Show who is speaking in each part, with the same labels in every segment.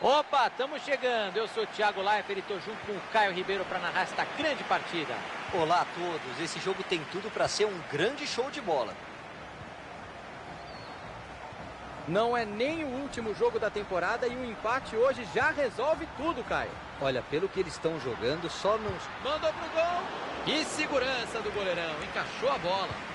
Speaker 1: Opa, estamos chegando. Eu sou o Thiago Leifert e estou junto com o Caio Ribeiro para narrar esta grande partida.
Speaker 2: Olá a todos, esse jogo tem tudo para ser um grande show de bola.
Speaker 3: Não é nem o último jogo da temporada e um empate hoje já resolve tudo, Caio.
Speaker 2: Olha, pelo que eles estão jogando, só não...
Speaker 1: Mandou pro gol. Que segurança do goleirão, encaixou a bola.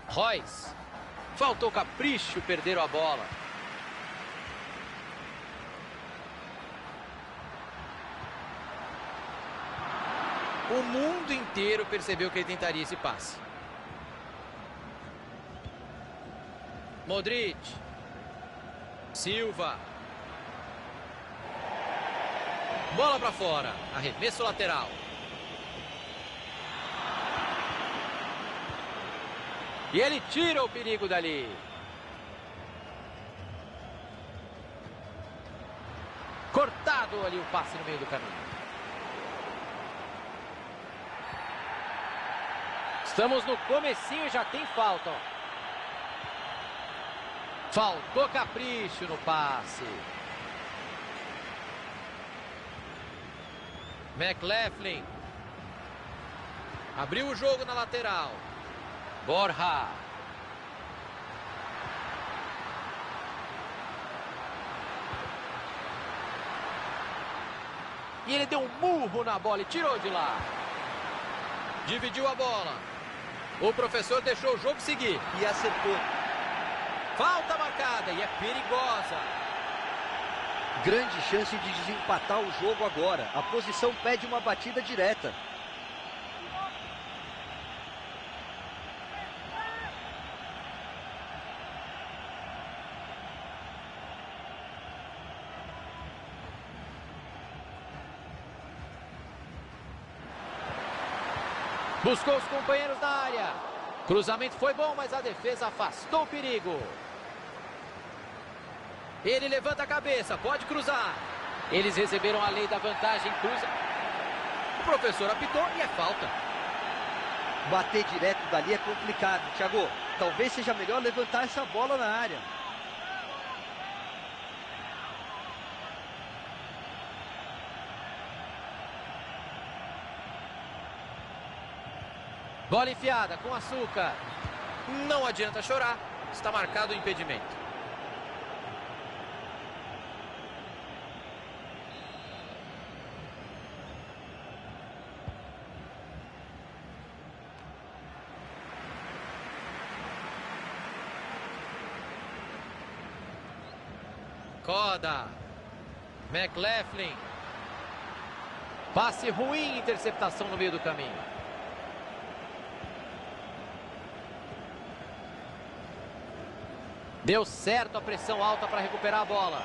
Speaker 1: Royce. Faltou capricho, perderam a bola. O mundo inteiro percebeu que ele tentaria esse passe. Modric. Silva. Bola para fora. Arremesso lateral. E ele tira o perigo dali. Cortado ali o passe no meio do caminho. Estamos no comecinho e já tem falta. Ó. Faltou capricho no passe. McLaughlin. Abriu o jogo na lateral. Borja. E ele deu um murro na bola e tirou de lá. Dividiu a bola. O professor deixou o jogo seguir.
Speaker 2: E acertou.
Speaker 1: Falta marcada e é perigosa.
Speaker 2: Grande chance de desempatar o jogo agora. A posição pede uma batida direta.
Speaker 1: Buscou os companheiros na área. Cruzamento foi bom, mas a defesa afastou o perigo. Ele levanta a cabeça, pode cruzar. Eles receberam a lei da vantagem, cruza. O professor apitou e é falta.
Speaker 2: Bater direto dali é complicado, Thiago. Talvez seja melhor levantar essa bola na área.
Speaker 1: Bola enfiada com açúcar. Não adianta chorar. Está marcado o impedimento. Coda. McLaughlin. Passe ruim, interceptação no meio do caminho. Deu certo a pressão alta para recuperar a bola.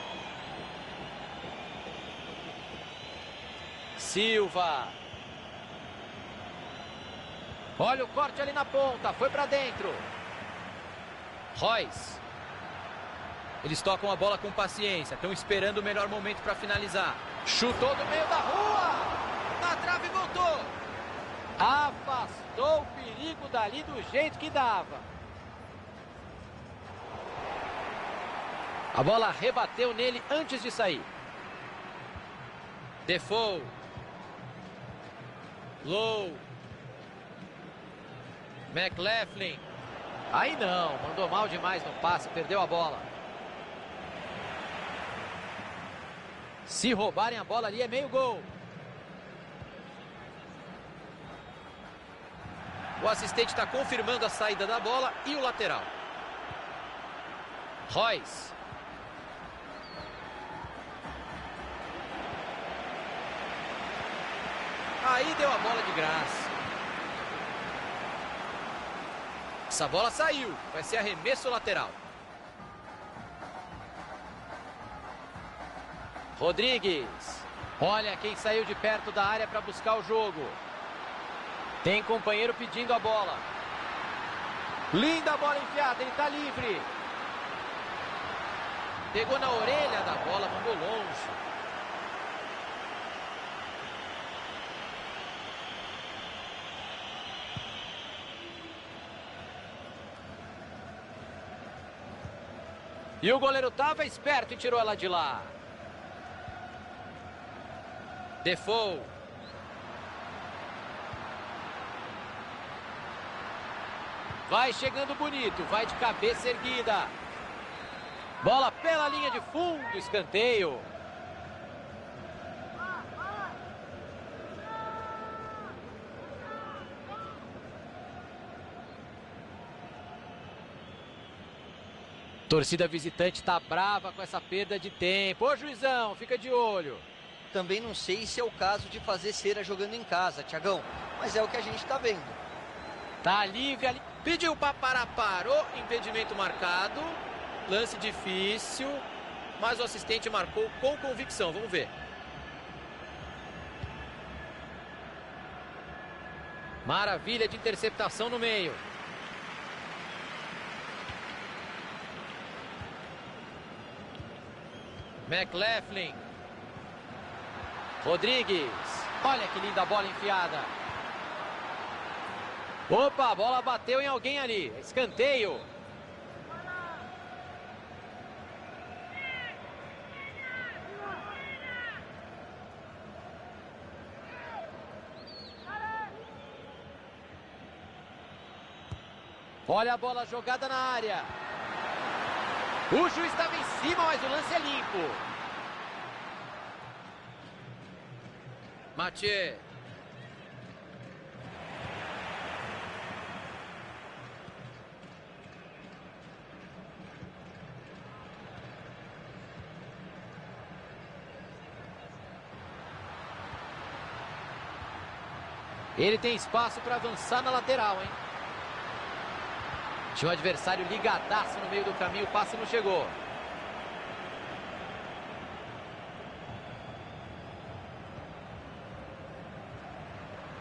Speaker 1: Silva. Olha o corte ali na ponta. Foi para dentro. Royce. Eles tocam a bola com paciência. Estão esperando o melhor momento para finalizar. Chutou do meio da rua. Na trave e voltou. Afastou o perigo dali do jeito que dava. A bola rebateu nele antes de sair. Defoe. Low. McLaughlin. Aí não, mandou mal demais no passe, perdeu a bola. Se roubarem a bola ali é meio gol. O assistente está confirmando a saída da bola e o lateral. Royce. Aí deu a bola de graça. Essa bola saiu. Vai ser arremesso lateral. Rodrigues. Olha quem saiu de perto da área para buscar o jogo. Tem companheiro pedindo a bola. Linda bola enfiada, ele está livre. Pegou na orelha da bola, mandou longe. E o goleiro estava esperto e tirou ela de lá. Defoe. Vai chegando bonito, vai de cabeça erguida. Bola pela linha de fundo, escanteio. Torcida visitante tá brava com essa perda de tempo. Ô, juizão, fica de olho.
Speaker 2: Também não sei se é o caso de fazer cera jogando em casa, Thiagão, mas é o que a gente tá vendo.
Speaker 1: Tá livre ali. Pediu para parar, parou. Impedimento marcado. Lance difícil. Mas o assistente marcou com convicção. Vamos ver. Maravilha de interceptação no meio. McLaughlin. Rodrigues. Olha que linda bola enfiada. Opa, a bola bateu em alguém ali. Escanteio. Olha a bola jogada na área. O juiz estava em cima, mas o lance é limpo. Mathieu. Ele tem espaço para avançar na lateral, hein? Tinha um adversário ligadaço no meio do caminho, o passe não chegou.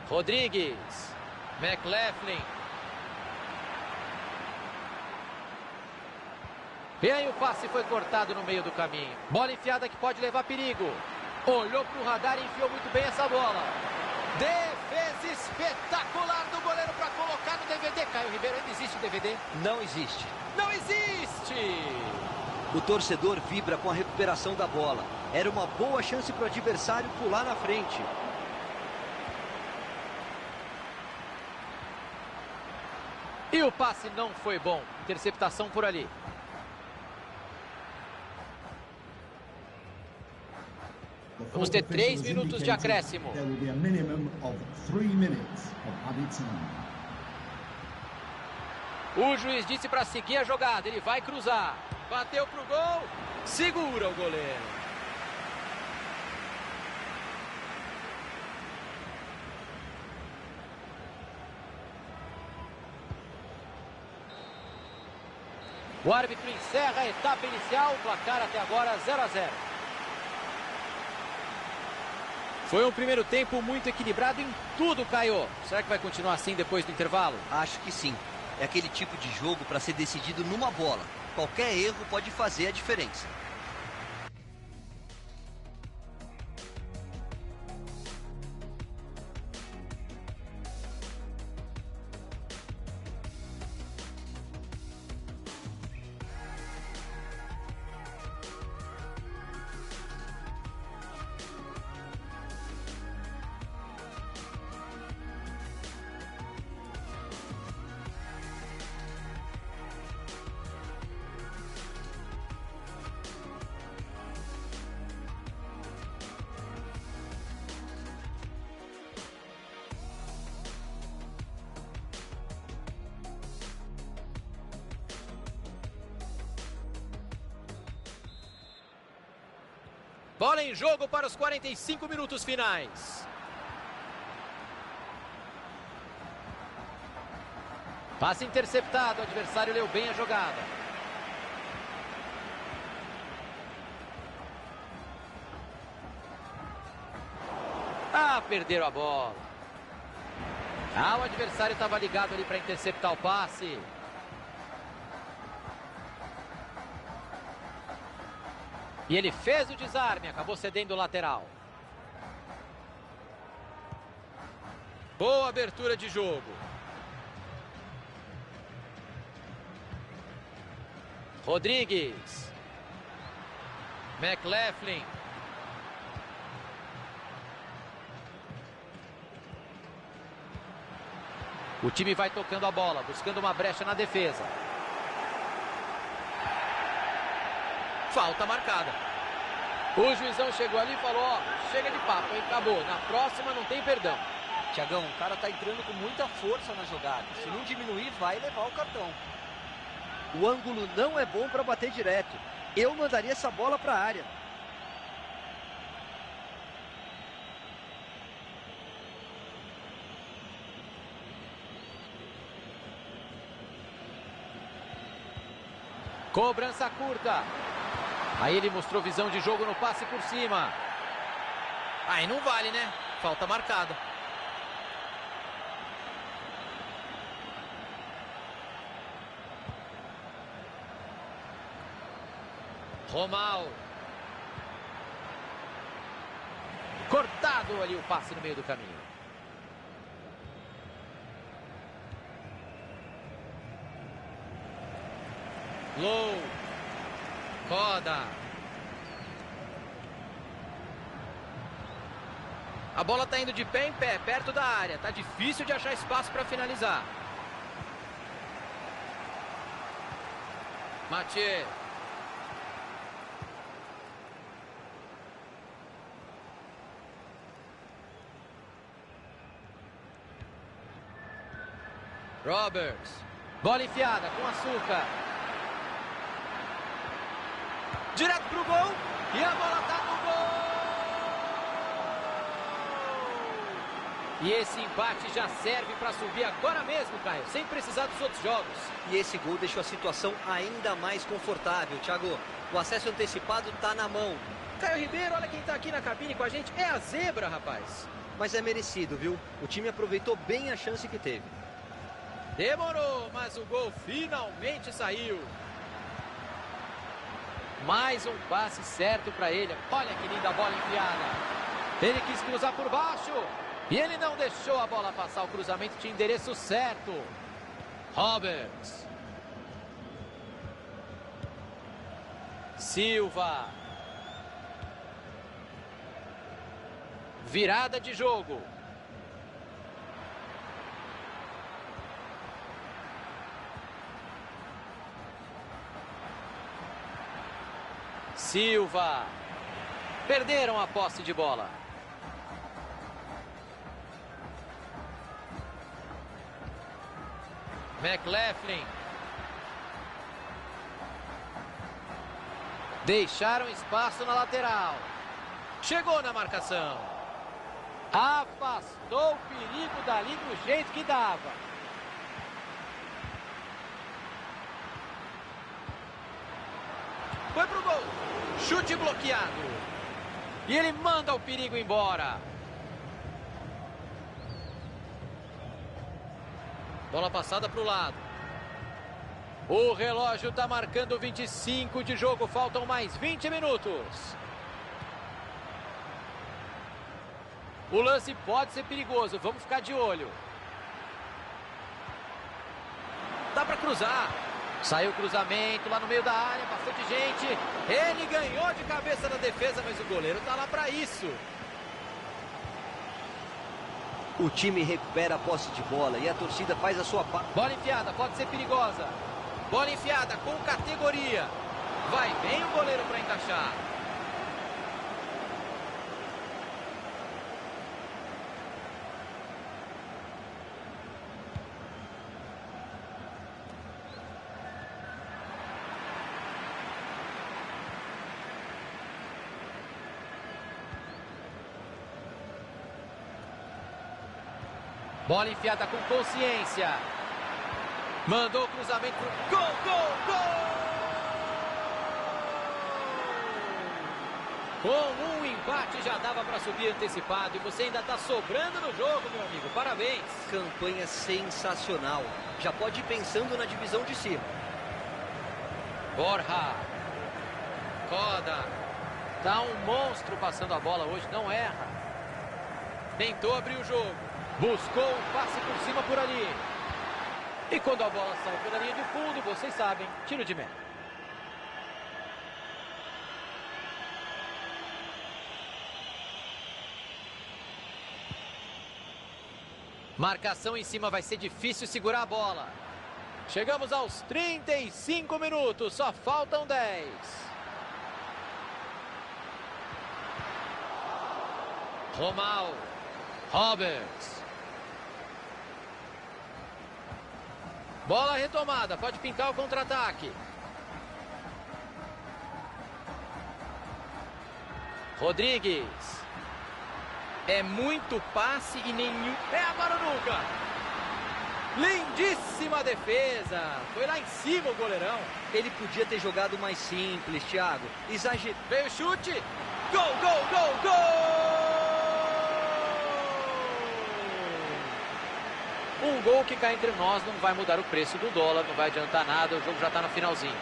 Speaker 1: Rodrigues. McLaughlin. E aí o passe foi cortado no meio do caminho. Bola enfiada que pode levar perigo. Olhou para o radar e enfiou muito bem essa bola. Defesa espetacular do goleiro para colocar no DVD. Caio Ribeiro, ainda existe o DVD?
Speaker 2: Não existe.
Speaker 1: Não existe!
Speaker 2: O torcedor vibra com a recuperação da bola. Era uma boa chance para o adversário pular na frente.
Speaker 1: E o passe não foi bom. Interceptação por ali. Vamos ter 3 minutos de acréscimo. O juiz disse para seguir a jogada. Ele vai cruzar. Bateu pro gol. Segura o goleiro. O árbitro encerra a etapa inicial. O placar até agora 0-0. Foi um primeiro tempo muito equilibrado em tudo, Caio. Será que vai continuar assim depois do intervalo?
Speaker 2: Acho que sim. É aquele tipo de jogo para ser decidido numa bola. Qualquer erro pode fazer a diferença.
Speaker 1: Bola em jogo para os 45 minutos finais. Passe interceptado, o adversário leu bem a jogada. Ah, perderam a bola. Ah, o adversário estava ligado ali para interceptar o passe. E ele fez o desarme, acabou cedendo o lateral. Boa abertura de jogo. Rodrigues. McLaughlin. O time vai tocando a bola, buscando uma brecha na defesa. Falta marcada. O juizão chegou ali e falou, ó, chega de papo, hein? Acabou. Na próxima não tem perdão.
Speaker 2: Tiagão, o cara tá entrando com muita força na jogada. Se não diminuir, vai levar o cartão. O ângulo não é bom para bater direto. Eu mandaria essa bola para a área.
Speaker 1: Cobrança curta. Aí ele mostrou visão de jogo no passe por cima. Aí não vale, né? Falta marcada. Romal. Cortado ali o passe no meio do caminho. Low. Roda. A bola tá indo de pé em pé, perto da área. Tá difícil de achar espaço para finalizar. Mathieu. Roberts. Bola enfiada com açúcar. Direto pro gol. E a bola tá no gol. E esse empate já serve para subir agora mesmo, Caio. Sem precisar dos outros jogos.
Speaker 2: E esse gol deixou a situação ainda mais confortável, Thiago. O acesso antecipado tá na mão.
Speaker 3: Caio Ribeiro, olha quem tá aqui na cabine com a gente. É a zebra, rapaz.
Speaker 2: Mas é merecido, viu? O time aproveitou bem a chance que teve.
Speaker 1: Demorou, mas o gol finalmente saiu. Mais um passe certo para ele. Olha que linda bola enfiada. Ele quis cruzar por baixo. E ele não deixou a bola passar. O cruzamento tinha endereço certo. Roberts. Silva. Virada de jogo. Silva. Perderam a posse de bola. McLaughlin. Deixaram espaço na lateral. Chegou na marcação. Afastou o perigo dali do jeito que dava. Foi pro gol. Chute bloqueado. E ele manda o perigo embora. Bola passada para o lado. O relógio está marcando 25 de jogo. Faltam mais 20 minutos. O lance pode ser perigoso. Vamos ficar de olho. Dá para cruzar. Saiu o cruzamento lá no meio da área. Bastante gente. Ele ganhou de cabeça na defesa, mas o goleiro está lá para isso.
Speaker 2: O time recupera a posse de bola e a torcida faz a sua parte.
Speaker 1: Bola enfiada, pode ser perigosa. Bola enfiada com categoria. Vai bem o goleiro para encaixar. Bola enfiada com consciência. Mandou o cruzamento. Gol, gol, gol! Com um empate já dava para subir antecipado. E você ainda está sobrando no jogo, meu amigo. Parabéns.
Speaker 2: Campanha sensacional. Já pode ir pensando na divisão de cima.
Speaker 1: Borja. Roda. Tá um monstro passando a bola hoje. Não erra. Tentou abrir o jogo. Buscou um passe por cima por ali. E quando a bola sai pela linha de fundo, vocês sabem, tiro de meta. Marcação em cima, vai ser difícil segurar a bola. Chegamos aos 35 minutos, só faltam 10. Romal, Roberts. Bola retomada, pode pintar o contra-ataque. Rodrigues.
Speaker 3: É muito passe e nenhum...
Speaker 1: É agora ou nunca. Lindíssima defesa. Foi lá em cima o goleirão.
Speaker 2: Ele podia ter jogado mais simples, Thiago. Exagerou.
Speaker 1: Veio o chute. Gol, gol, gol, gol! Um gol que cá entre nós não vai mudar o preço do dólar, não vai adiantar nada, o jogo já está no finalzinho.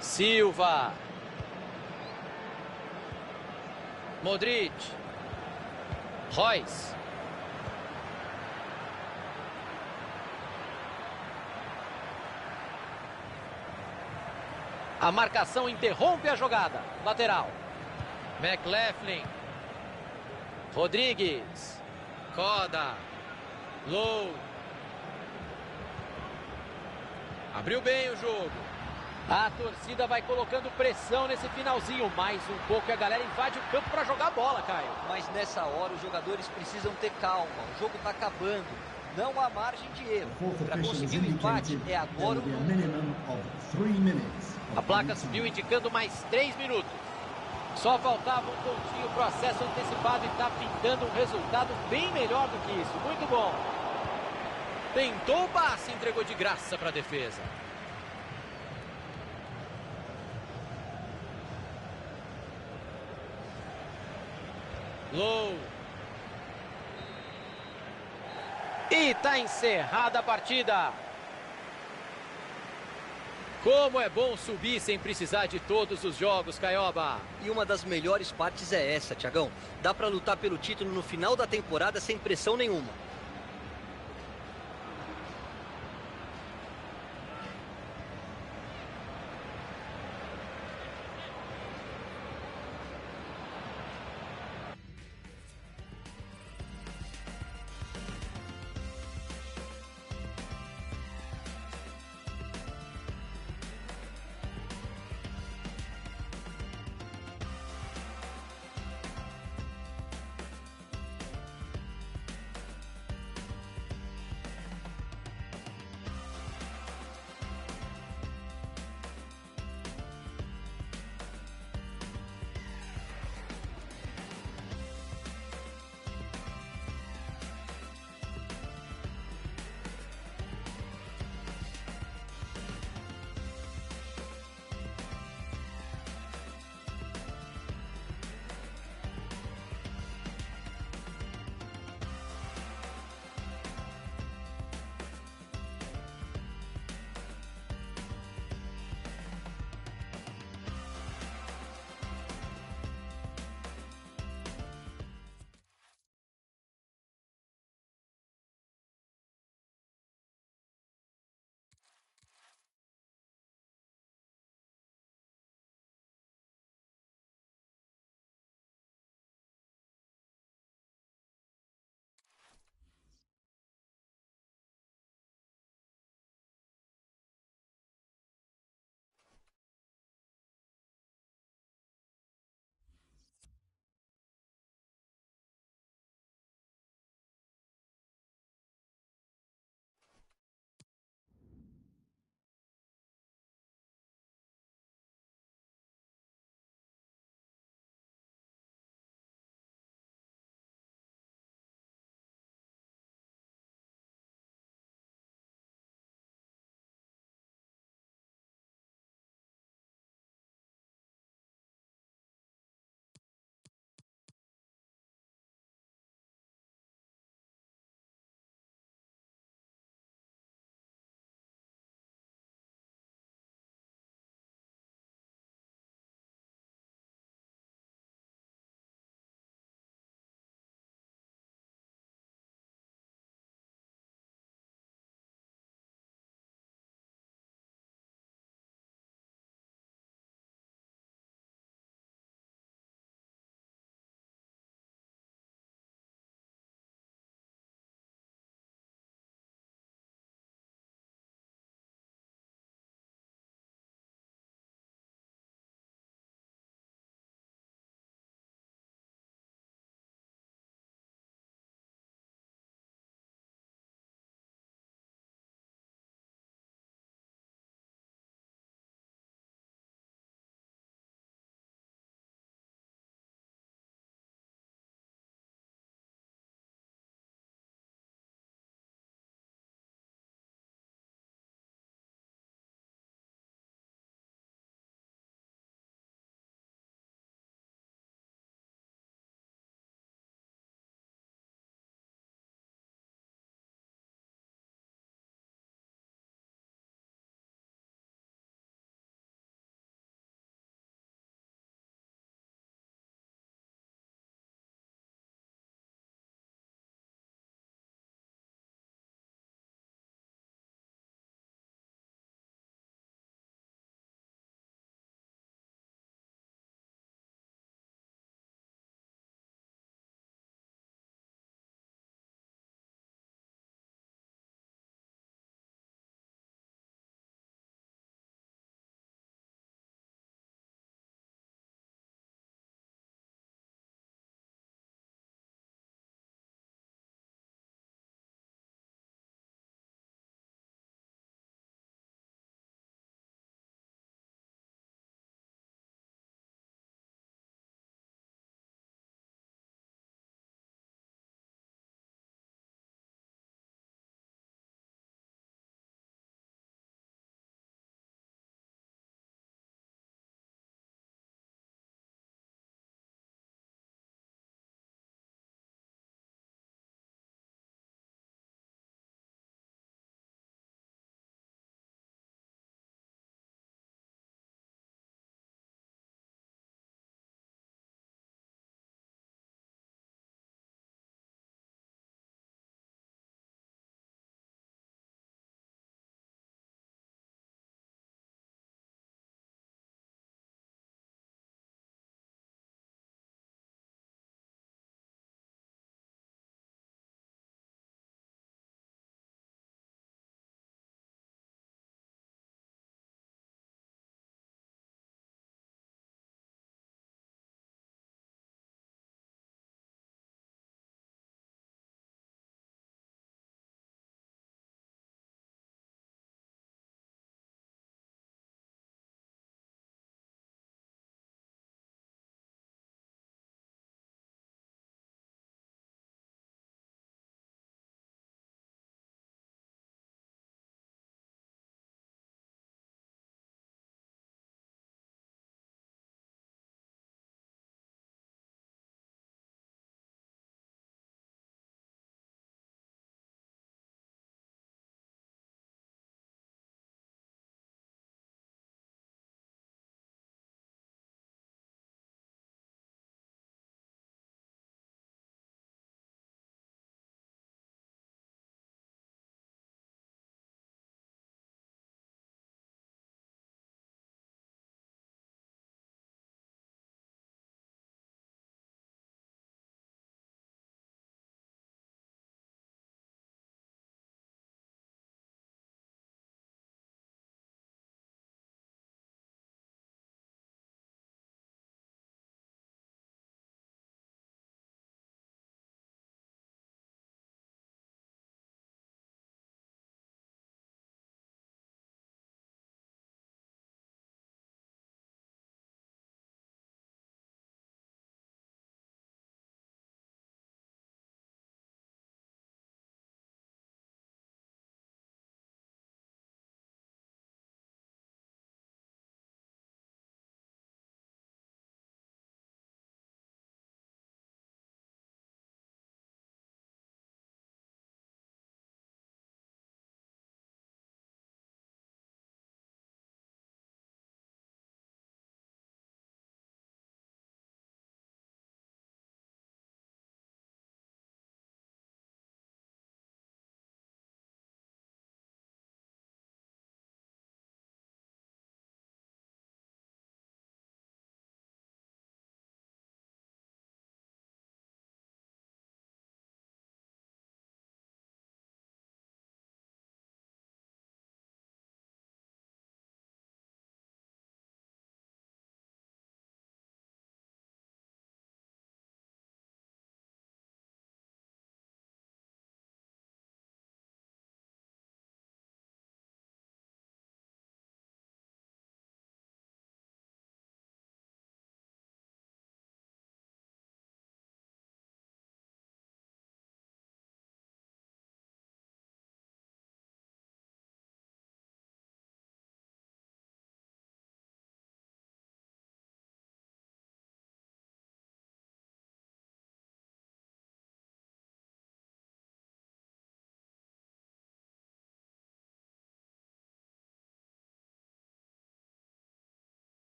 Speaker 1: Silva. Modric. Royce. A marcação interrompe a jogada. Lateral. McLaughlin. Rodrigues. Coda. Low. Abriu bem o jogo. A torcida vai colocando pressão nesse finalzinho. Mais um pouco e a galera invade o campo para jogar bola, Caio.
Speaker 2: Mas nessa hora os jogadores precisam ter calma. O jogo está acabando. Não há margem de erro. Para conseguir o empate é agora ou nunca.
Speaker 1: A placa subiu indicando mais 3 minutos. Só faltava um pontinho, processo antecipado e está pintando um resultado bem melhor do que isso. Muito bom. Tentou o passe, entregou de graça para a defesa. Low. E está encerrada a partida. Como é bom subir sem precisar de todos os jogos, Caioba.
Speaker 2: E uma das melhores partes é essa, Thiagão. Dá para lutar pelo título no final da temporada sem pressão nenhuma.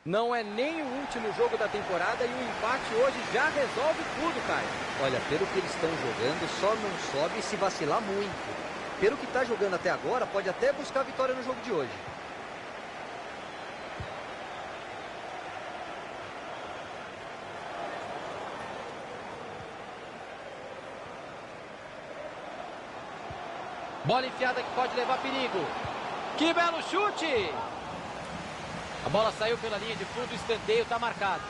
Speaker 3: Não é nem o último jogo da temporada e o empate hoje já resolve tudo, Caio.
Speaker 2: Olha, pelo que eles estão jogando, só não sobe se vacilar muito. Pelo que está jogando até agora, pode até buscar a vitória no jogo de hoje.
Speaker 1: Bola enfiada que pode levar perigo. Que belo chute! A bola saiu pela linha de fundo, o escanteio está marcado.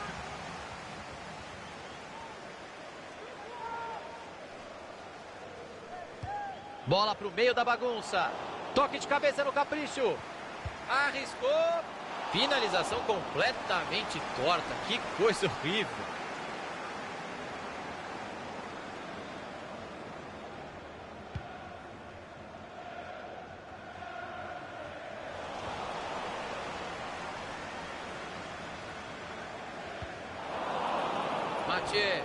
Speaker 1: Bola para o meio da bagunça. Toque de cabeça no capricho. Arriscou. Finalização completamente torta. Que coisa horrível. Mathieu.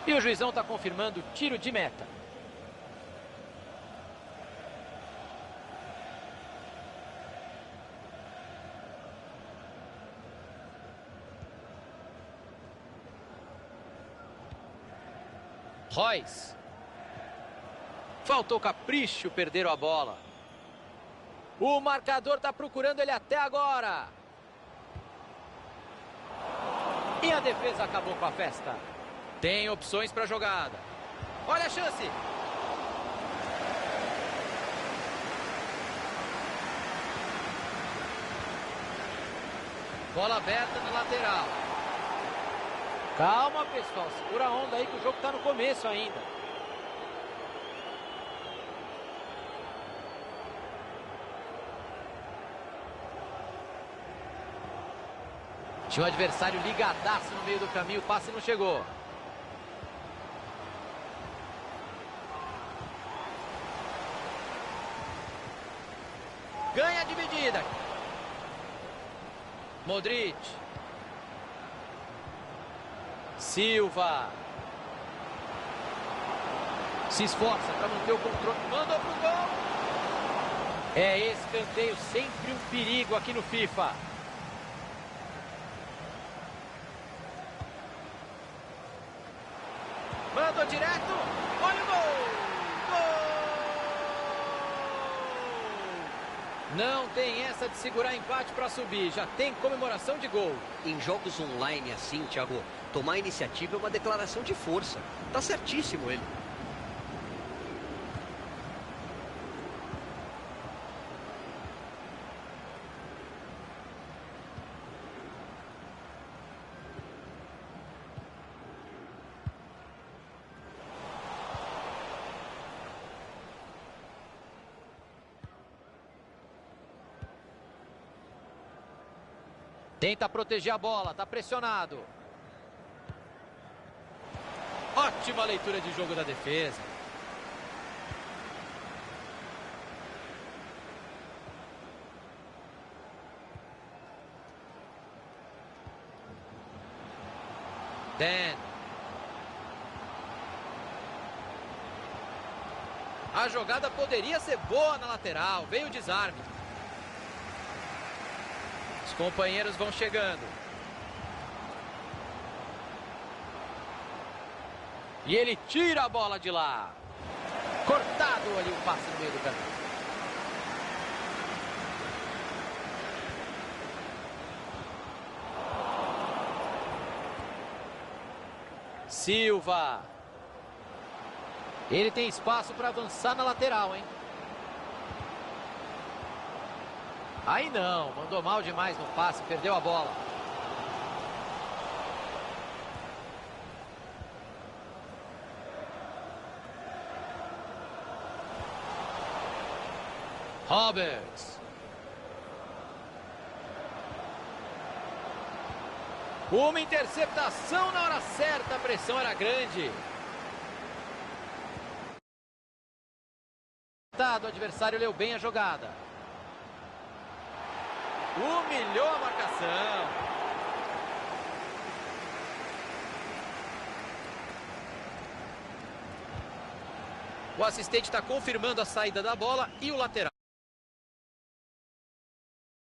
Speaker 1: E o juizão está confirmando o tiro de meta. Royce. Faltou capricho, perderam a bola. O marcador está procurando ele até agora. E a defesa acabou com a festa. Tem opções para a jogada. Olha a chance. Bola aberta na lateral. Calma, pessoal. Segura a onda aí que o jogo está no começo ainda. Tinha o adversário ligadaço no meio do caminho, o passe não chegou. Ganha a dividida. Modric. Silva. Se esforça para manter o controle. Mandou pro gol. É escanteio, sempre um perigo aqui no FIFA. Mandou direto. Olha o gol. Gol! Não tem essa de segurar empate para subir. Já tem comemoração de gol.
Speaker 2: Em jogos online assim, Thiago, tomar iniciativa é uma declaração de força. Tá certíssimo ele.
Speaker 1: Tenta proteger a bola, tá pressionado. Ótima leitura de jogo da defesa. Dan. A jogada poderia ser boa na lateral, veio o desarme. Os companheiros vão chegando. E ele tira a bola de lá. Cortado ali o passe no meio do caminho. Silva. Ele tem espaço para avançar na lateral, hein? Aí não, mandou mal demais no passe, perdeu a bola. Roberts. Uma interceptação na hora certa, a pressão era grande. O adversário leu bem a jogada. Humilhou a marcação. O assistente está confirmando a saída da bola e o lateral.